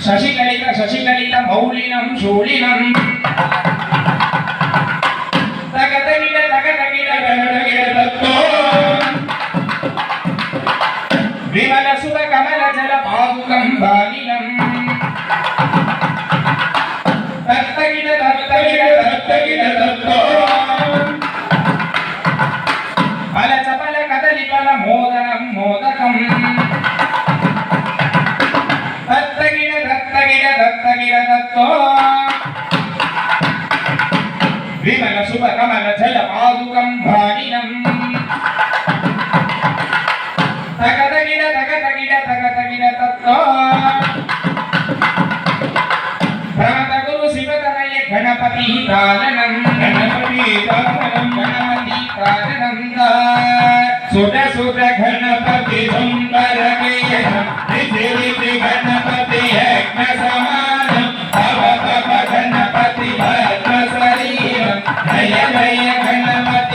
శశిలలిత మౌలినం శూలినం తగతగిడ గడగడ తత్తో విమల సుర కమల జల పాదుకం బాలినం తత్తగిడ తత్తో ఫల చపల కదలి ఫల మోదనం మోదకం తత్తగిడ తత్తో విమల శుభ కమల జల పాదుకం భానినం తగతగిడ తత్తో ప్రమత గురు శివతనయ గణపతి కారణం సుర గణపతి సుందర గణపతి యజ్ఞ సమానం తవ గణపతి భద్ర శరీరం జయ జయ గణపతి